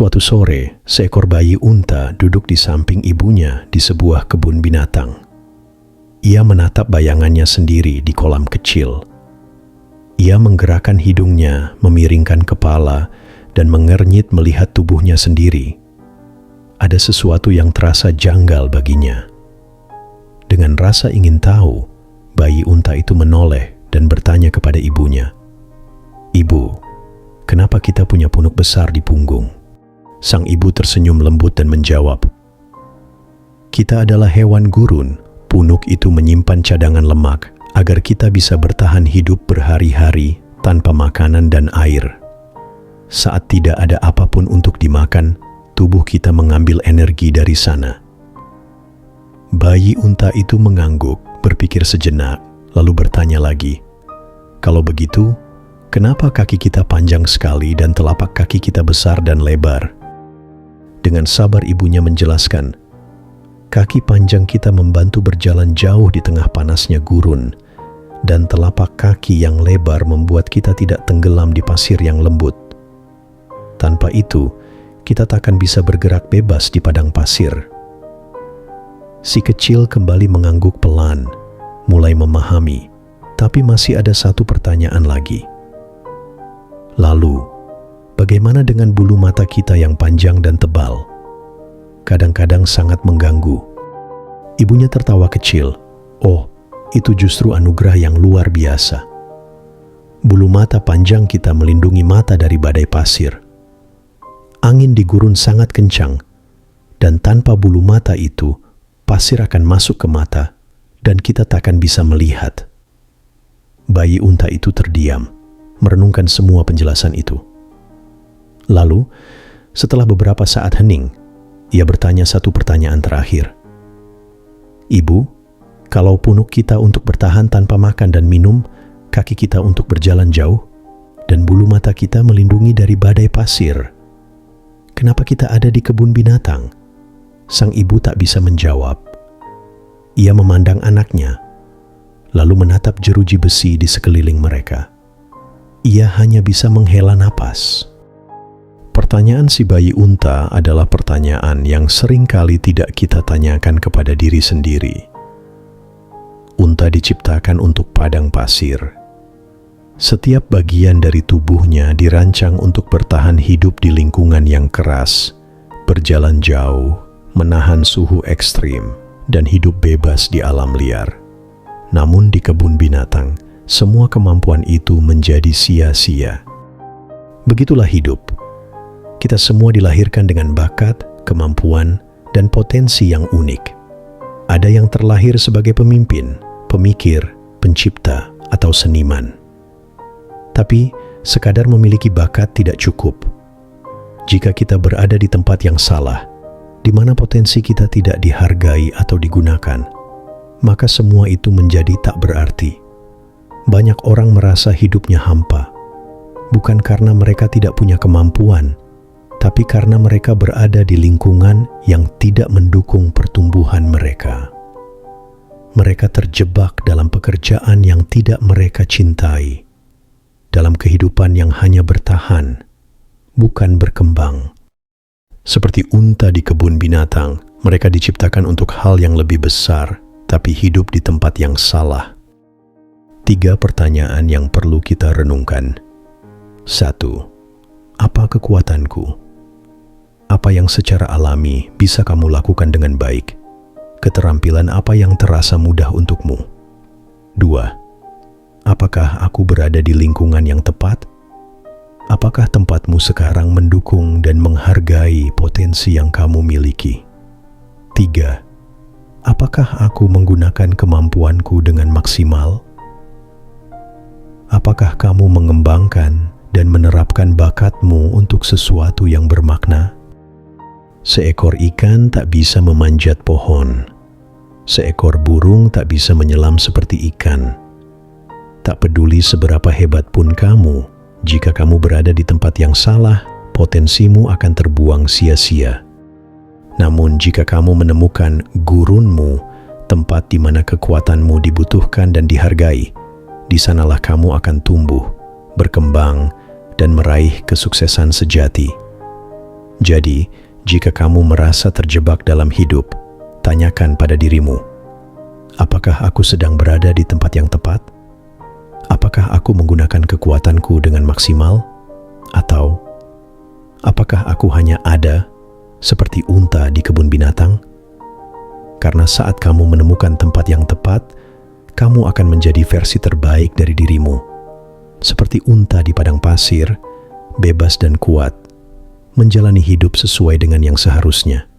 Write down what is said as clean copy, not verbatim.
Suatu sore, seekor bayi unta duduk di samping ibunya di sebuah kebun binatang. Ia menatap bayangannya sendiri di kolam kecil. Ia menggerakkan hidungnya, memiringkan kepala, dan mengernyit melihat tubuhnya sendiri. Ada sesuatu yang terasa janggal baginya. Dengan rasa ingin tahu, bayi unta itu menoleh dan bertanya kepada ibunya, "Ibu, kenapa kita punya punuk besar di punggung?" Sang ibu tersenyum lembut dan menjawab, "Kita adalah hewan gurun. Punuk itu menyimpan cadangan lemak agar kita bisa bertahan hidup berhari-hari tanpa makanan dan air. Saat tidak ada apapun untuk dimakan, tubuh kita mengambil energi dari sana." Bayi unta itu mengangguk, berpikir sejenak, lalu bertanya lagi, "Kalau begitu, kenapa kaki kita panjang sekali dan telapak kaki kita besar dan lebar?" Dengan sabar ibunya menjelaskan, "Kaki panjang kita membantu berjalan jauh di tengah panasnya gurun, dan telapak kaki yang lebar membuat kita tidak tenggelam di pasir yang lembut. Tanpa itu, kita takkan bisa bergerak bebas di padang pasir." Si kecil kembali mengangguk pelan, mulai memahami, tapi masih ada satu pertanyaan lagi. "Lalu, bagaimana dengan bulu mata kita yang panjang dan tebal? Kadang-kadang sangat mengganggu." Ibunya tertawa kecil. "Oh, itu justru anugerah yang luar biasa. Bulu mata panjang kita melindungi mata dari badai pasir. Angin di gurun sangat kencang, dan tanpa bulu mata itu, pasir akan masuk ke mata, dan kita takkan bisa melihat." Bayi unta itu terdiam, merenungkan semua penjelasan itu. Lalu, setelah beberapa saat hening, ia bertanya satu pertanyaan terakhir. "Ibu, kalau punuk kita untuk bertahan tanpa makan dan minum, kaki kita untuk berjalan jauh, dan bulu mata kita melindungi dari badai pasir, kenapa kita ada di kebun binatang?" Sang ibu tak bisa menjawab. Ia memandang anaknya, lalu menatap jeruji besi di sekeliling mereka. Ia hanya bisa menghela napas. Pertanyaan si bayi unta adalah pertanyaan yang sering kali tidak kita tanyakan kepada diri sendiri. Unta diciptakan untuk padang pasir. Setiap bagian dari tubuhnya dirancang untuk bertahan hidup di lingkungan yang keras, berjalan jauh, menahan suhu ekstrim, dan hidup bebas di alam liar. Namun di kebun binatang, semua kemampuan itu menjadi sia-sia. Begitulah hidup. Kita semua dilahirkan dengan bakat, kemampuan, dan potensi yang unik. Ada yang terlahir sebagai pemimpin, pemikir, pencipta, atau seniman. Tapi, sekadar memiliki bakat tidak cukup. Jika kita berada di tempat yang salah, di mana potensi kita tidak dihargai atau digunakan, maka semua itu menjadi tak berarti. Banyak orang merasa hidupnya hampa, bukan karena mereka tidak punya kemampuan, tapi karena mereka berada di lingkungan yang tidak mendukung pertumbuhan mereka. Mereka terjebak dalam pekerjaan yang tidak mereka cintai, dalam kehidupan yang hanya bertahan, bukan berkembang. Seperti unta di kebun binatang, mereka diciptakan untuk hal yang lebih besar, tapi hidup di tempat yang salah. 3 pertanyaan yang perlu kita renungkan. 1. Apa kekuatanku? Apa yang secara alami bisa kamu lakukan dengan baik? Keterampilan apa yang terasa mudah untukmu? 2. Apakah aku berada di lingkungan yang tepat? Apakah tempatmu sekarang mendukung dan menghargai potensi yang kamu miliki? 3. Apakah aku menggunakan kemampuanku dengan maksimal? Apakah kamu mengembangkan dan menerapkan bakatmu untuk sesuatu yang bermakna? Seekor ikan tak bisa memanjat pohon. Seekor burung tak bisa menyelam seperti ikan. Tak peduli seberapa hebat pun kamu, jika kamu berada di tempat yang salah, potensimu akan terbuang sia-sia. Namun jika kamu menemukan gurunmu, tempat di mana kekuatanmu dibutuhkan dan dihargai, di sanalah kamu akan tumbuh, berkembang, dan meraih kesuksesan sejati. Jadi, jika kamu merasa terjebak dalam hidup, tanyakan pada dirimu, apakah aku sedang berada di tempat yang tepat? Apakah aku menggunakan kekuatanku dengan maksimal? Atau, apakah aku hanya ada seperti unta di kebun binatang? Karena saat kamu menemukan tempat yang tepat, kamu akan menjadi versi terbaik dari dirimu. Seperti unta di padang pasir, bebas dan kuat, menjalani hidup sesuai dengan yang seharusnya.